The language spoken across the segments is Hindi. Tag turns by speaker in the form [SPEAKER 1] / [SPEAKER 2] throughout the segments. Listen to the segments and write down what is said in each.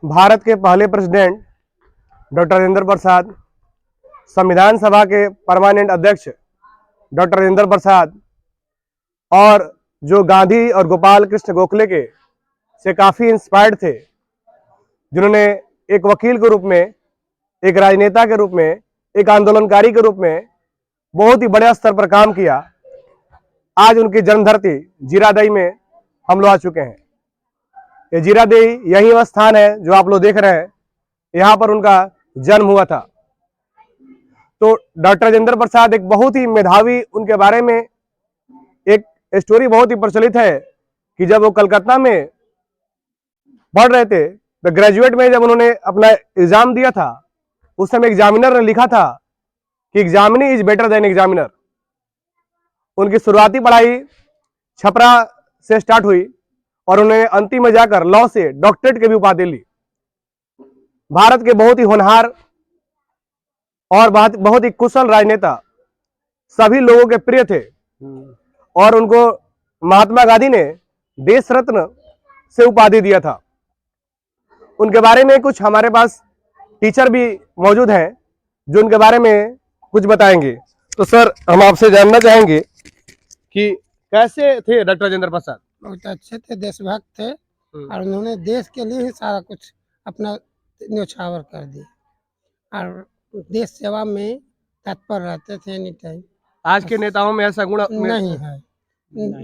[SPEAKER 1] भारत के पहले प्रेसिडेंट डॉक्टर राजेंद्र प्रसाद, संविधान सभा के परमानेंट अध्यक्ष डॉक्टर राजेंद्र प्रसाद और जो गांधी और गोपाल कृष्ण गोखले के से काफ़ी इंस्पायर्ड थे, जिन्होंने एक वकील के रूप में, एक राजनेता के रूप में, एक आंदोलनकारी के रूप में बहुत ही बड़े स्तर पर काम किया। आज उनकी जन्मधरती जीरादेई में हम लोग आ चुके हैं। ये जीरादेई यही वह स्थान है जो आप लोग देख रहे हैं, यहाँ पर उनका जन्म हुआ था। तो डॉक्टर राजेंद्र प्रसाद एक बहुत ही मेधावी, उनके बारे में एक स्टोरी बहुत ही प्रचलित है कि जब वो कलकत्ता में पढ़ रहे थे, तो ग्रेजुएट में जब उन्होंने अपना एग्जाम दिया था, उस समय एग्जामिनर ने लिखा था कि examinee is better than examiner. उनकी शुरुआती पढ़ाई छपरा से स्टार्ट हुई और उन्होंने अंतिम में जाकर लॉ से डॉक्टरेट की भी उपाधि ली। भारत के बहुत ही होनहार और बहुत ही कुशल राजनेता, सभी लोगों के प्रिय थे और उनको महात्मा गांधी ने देश रत्न से उपाधि दिया था। उनके बारे में कुछ हमारे पास टीचर भी मौजूद हैं जो उनके बारे में कुछ बताएंगे। तो सर, हम आपसे जानना चाहेंगे कि कैसे थे डॉक्टर राजेंद्र प्रसाद?
[SPEAKER 2] बहुत अच्छे थे, देशभक्त थे और उन्होंने देश के लिए ही सारा कुछ अपना न्योछावर कर दिया और देश सेवा में तत्पर रहते थे एनी टाइम।
[SPEAKER 1] आज के नेताओं में ऐसा गुण
[SPEAKER 2] नहीं है,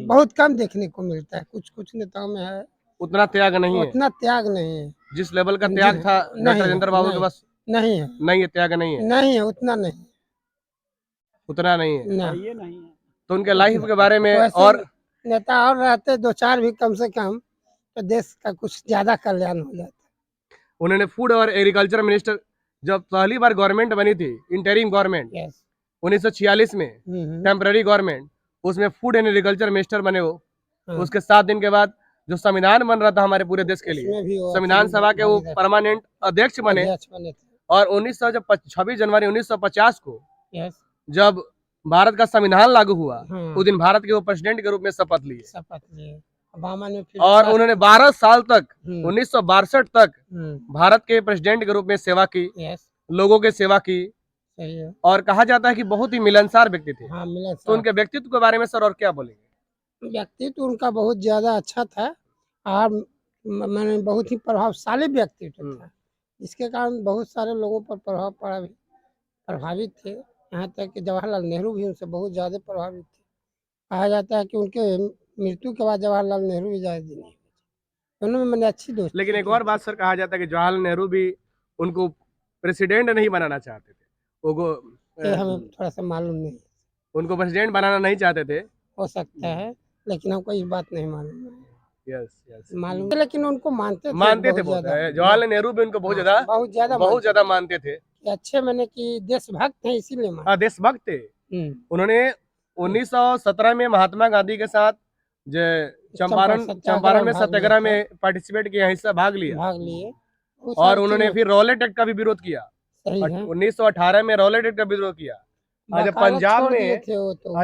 [SPEAKER 2] बहुत कम देखने को मिलता है। कुछ कुछ नेताओं में है,
[SPEAKER 1] उतना त्याग नहीं है।
[SPEAKER 2] उतना त्याग नहीं है।
[SPEAKER 1] जिस लेवल का त्याग था डॉक्टर राजेंद्र बाबू के पास
[SPEAKER 2] नहीं है,
[SPEAKER 1] नहीं है, त्याग नहीं है,
[SPEAKER 2] नहीं है, उतना नहीं,
[SPEAKER 1] उतना नहीं है।
[SPEAKER 2] ये नहीं है।
[SPEAKER 1] तो उनके लाइफ के बारे में और
[SPEAKER 2] नेता और रहते दो चार भी कम से कम, तो देश का कुछ ज्यादा कल्याण हो जाता।
[SPEAKER 1] उन्होंने फूड और एग्रीकल्चर मिनिस्टर, जब पहली बार गवर्नमेंट बनी थी, इंटरिम गवर्नमेंट 1946 में, टेम्पररी गवर्नमेंट, उसमें फूड एंड एग्रीकल्चर मिनिस्टर बने वो। उसके 7 दिन के बाद जो संविधान बन रहा था हमारे पूरे देश के लिए, संविधान सभा के वो परमानेंट अध्यक्ष बने। और 26 जनवरी 1950 को जब भारत का संविधान लागू हुआ, उस दिन भारत के वो प्रेसिडेंट के रूप में शपथ लिए। और उन्होंने 12 साल तक 1962 तक भारत के प्रेसिडेंट के रूप में सेवा की, लोगों की सेवा की। और कहा जाता है कि बहुत ही मिलनसार व्यक्ति थे। तो उनके व्यक्तित्व के बारे में सर और क्या बोलेंगे?
[SPEAKER 2] व्यक्तित्व उनका बहुत ज्यादा अच्छा था और मैंने बहुत ही प्रभावशाली व्यक्तित्व था, जिसके कारण बहुत सारे लोगों पर प्रभाव पड़ा, प्रभावित थे। यहाँ तक कि जवाहरलाल नेहरू भी उनसे बहुत ज्यादा प्रभावित थे। कहा जाता है कि उनके मृत्यु के बाद जवाहरलाल नेहरू भी ज्यादा दिन नहीं, दोनों में मैंने अच्छी दोस्ती।
[SPEAKER 1] लेकिन एक और बात सर, कहा जाता है कि जवाहरलाल नेहरू भी उनको प्रेसिडेंट नहीं बनाना चाहते थे।
[SPEAKER 2] हमें थोड़ा सा मालूम नहीं,
[SPEAKER 1] उनको प्रेसिडेंट बनाना नहीं चाहते थे,
[SPEAKER 2] हो सकता है, लेकिन हमको इस बात नहीं मालूम है।
[SPEAKER 1] यस
[SPEAKER 2] मालूम, लेकिन उनको मानते थे
[SPEAKER 1] बहुत। जवाहरलाल नेहरू भी उनको बहुत ज्यादा मानते थे।
[SPEAKER 2] अच्छे, मैंने कि देशभक्त हैं इसीलिए
[SPEAKER 1] हाँ, देशभक्त थे। उन्होंने 1917 में महात्मा गांधी के साथ चंपारण में सत्याग्रह में पार्टिसिपेट किया, हिस्सा भाग लिए। और उन्होंने फिर रॉलेट एक्ट का भी विरोध किया। 1918 में रॉलेट एक्ट का विरोध किया।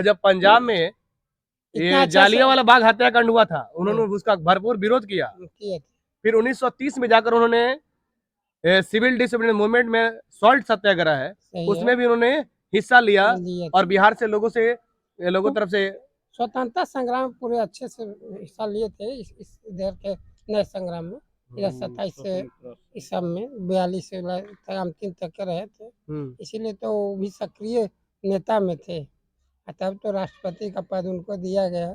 [SPEAKER 1] जब पंजाब में ये जालियांवाला बाग हत्याकांड हुआ था, उन्होंने उसका भरपूर विरोध किया। फिर 1930 में जाकर उन्होंने सिविल डिसिप्लिन मूवमेंट में सॉल्ट सत्याग्रह है, उसमें भी उन्होंने हिस्सा लिया। और बिहार से लोगों तरफ से
[SPEAKER 2] स्वतंत्रता संग्राम पूरे अच्छे से हिस्सा लिए थे। इस इधर के नए संग्राम में 27 से इस सब में 42 से अंतिम तक रहे थे, इसीलिए तो वो भी सक्रिय नेता में थे। तब तो राष्ट्रपति का पद उनको दिया गया,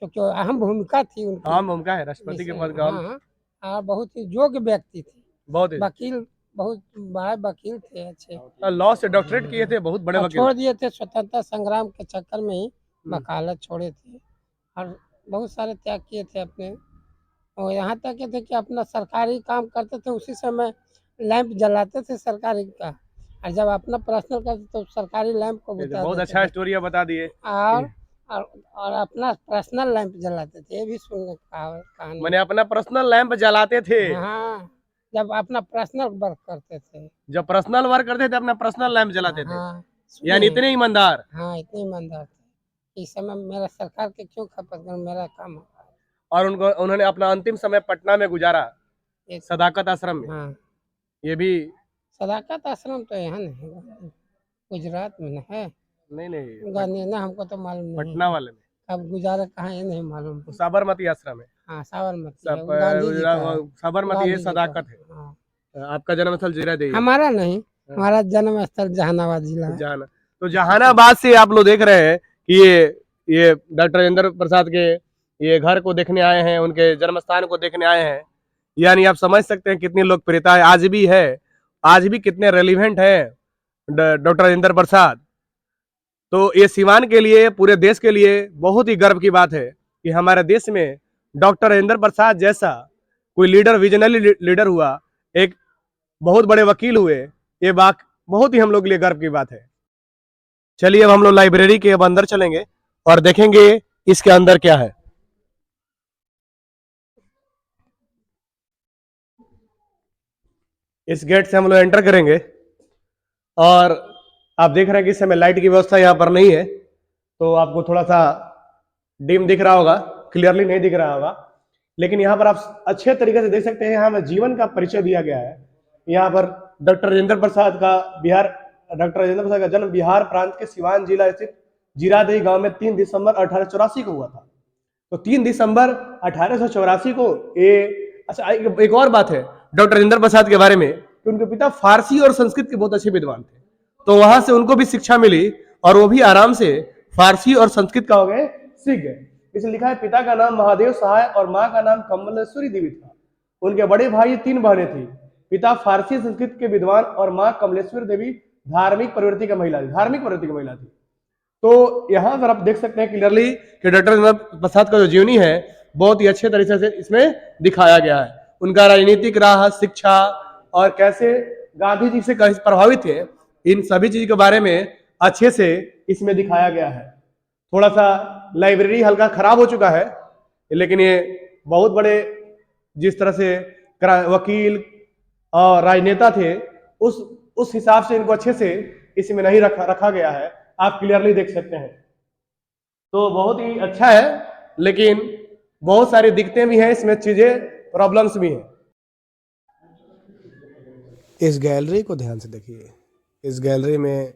[SPEAKER 2] क्योंकि अहम भूमिका थी उनकी। अहम भूमिका है राष्ट्रपति के पद का। बहुत ही योग्य व्यक्ति थे, बहुत वकील, बहुत बड़ा वकील थे, अच्छे
[SPEAKER 1] लॉ से डॉक्टरेट किए थे, बहुत बड़े वकील।
[SPEAKER 2] छोड़ दिए थे स्वतंत्रता संग्राम के चक्कर में ही, वकालत छोड़े थे और बहुत सारे त्याग किए थे अपने। और यहाँ तक थे कि अपना सरकारी काम करते थे, उसी समय लैंप जलाते थे सरकारी का, और जब अपना पर्सनल करते तो सरकारी लैंप को बुझा।
[SPEAKER 1] बहुत अच्छा स्टोरी बता दिए।
[SPEAKER 2] और अपना पर्सनल लैंप जलाते थे, ये भी सुनने कहानी।
[SPEAKER 1] मैंने अपना पर्सनल लैंप जलाते थे।
[SPEAKER 2] हाँ, जब अपना पर्सनल वर्क करते थे,
[SPEAKER 1] अपना पर्सनल लैंप जलाते थे। यानी इतने ईमानदार।
[SPEAKER 2] हाँ, इतने ईमानदार थे। इस समय मेरा सरकार के क्यों खपत करूं, मेरा काम है।
[SPEAKER 1] और उन्होंने अपना अंतिम समय पटना में गुजारा।
[SPEAKER 2] एक
[SPEAKER 1] सदाकत आश्रम में।
[SPEAKER 2] हाँ,
[SPEAKER 1] ये भी
[SPEAKER 2] सदाकत आश्रम तो यहाँ नहीं है, गुजरात में न है।
[SPEAKER 1] नहीं
[SPEAKER 2] गांधी ना, हमको तो मालूम नहीं
[SPEAKER 1] पटना वाले में।
[SPEAKER 2] अब गुजारा कहाँ है नहीं मालूम।
[SPEAKER 1] तो साबरमती आश्रम है।
[SPEAKER 2] हाँ, साबरमती है, वो गांधी जी का है।
[SPEAKER 1] साबरमती
[SPEAKER 2] गांधी
[SPEAKER 1] ये
[SPEAKER 2] जी का
[SPEAKER 1] सदाकत है।
[SPEAKER 2] हाँ।
[SPEAKER 1] आपका जन्मस्थल जीरादेई है।
[SPEAKER 2] हमारा नहीं, हमारा जन्म स्थल जहानाबाद जिला है।
[SPEAKER 1] तो जहानाबाद से आप लोग देख रहे हैं कि ये डॉक्टर राजेंद्र प्रसाद के ये घर को देखने आए हैं, उनके जन्म स्थान को देखने आए हैं। यानी आप समझ सकते हैं कितनी लोकप्रियता है आज भी है, आज भी कितने रेलिवेंट है डॉक्टर राजेंद्र प्रसाद। तो ये सिवान के लिए, पूरे देश के लिए बहुत ही गर्व की बात है कि हमारे देश में डॉक्टर राजेंद्र प्रसाद जैसा कोई लीडर, विजनरी लीडर हुआ, एक बहुत बड़े वकील हुए। ये बात बहुत ही हम लोग के लिए गर्व की बात है। चलिए अब हम लोग लाइब्रेरी के अब अंदर चलेंगे और देखेंगे इसके अंदर क्या है। इस गेट से हम लोग एंटर करेंगे और आप देख रहे हैं कि इस समय लाइट की व्यवस्था यहाँ पर नहीं है, तो आपको थोड़ा सा डिम दिख रहा होगा, क्लियरली नहीं दिख रहा होगा, लेकिन यहाँ पर आप अच्छे तरीके से देख सकते हैं। यहाँ में जीवन का परिचय दिया गया है। यहाँ पर डॉक्टर राजेंद्र प्रसाद का जन्म बिहार प्रांत के सिवान जिला स्थित जीरादेई गांव में 3 दिसंबर 1884 को हुआ था। तो 3 दिसंबर 1884 को अच्छा एक और बात है डॉक्टर राजेंद्र प्रसाद के बारे में कि उनके पिता फारसी और संस्कृत के बहुत अच्छे विद्वान थे, तो वहां से उनको भी शिक्षा मिली और वो भी आराम से फारसी और संस्कृत का हो गए, सीख गए। इसलिए लिखा है पिता का नाम महादेव सहाय और माँ का नाम कमलेश्वरी देवी था। उनके बड़े भाई 3 बहनें थी। पिता फारसी संस्कृत के विद्वान और माँ कमलेश्वरी देवी धार्मिक प्रवृत्ति की महिला थी। तो यहाँ पर आप देख सकते हैं क्लियरली कि डॉक्टर राजेंद्र प्रसाद का जो जीवनी है बहुत ही अच्छे तरीके से इसमें दिखाया गया है। उनका राजनीतिक राह, शिक्षा और कैसे गांधी जी से कैसे प्रभावित थे, इन सभी चीज के बारे में अच्छे से इसमें दिखाया गया है। थोड़ा सा लाइब्रेरी हल्का खराब हो चुका है, लेकिन ये बहुत बड़े जिस तरह से वकील और राजनेता थे उस हिसाब से इनको अच्छे से इसमें नहीं रखा गया है। आप क्लियरली देख सकते हैं। तो बहुत ही अच्छा है, लेकिन बहुत सारी दिक्कतें भी हैं इसमें, चीजें प्रॉब्लम्स भी हैं। इस गैलरी को ध्यान से देखिए। इस गैलरी में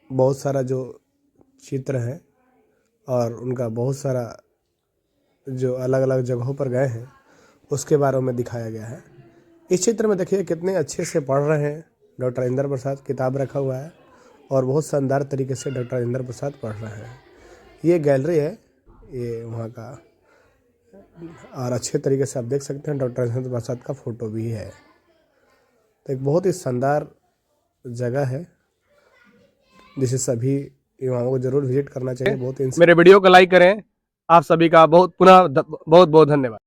[SPEAKER 1] बहुत सारा जो चित्र है और उनका बहुत सारा जो अलग अलग जगहों पर गए हैं उसके बारे में दिखाया गया है। इस चित्र में देखिए कितने अच्छे से पढ़ रहे हैं डॉक्टर राजेंद्र प्रसाद, किताब रखा हुआ है और बहुत शानदार तरीके से डॉक्टर राजेंद्र प्रसाद पढ़ रहे हैं। ये गैलरी है, ये वहाँ का, और अच्छे तरीके से आप देख सकते हैं डॉक्टर राजेंद्र प्रसाद का फोटो भी है। तो एक बहुत ही शानदार जगह है जिसे सभी युवाओं को जरूर विजिट करना चाहिए। बहुत ही मेरे वीडियो को लाइक करें। आप सभी का बहुत बहुत धन्यवाद।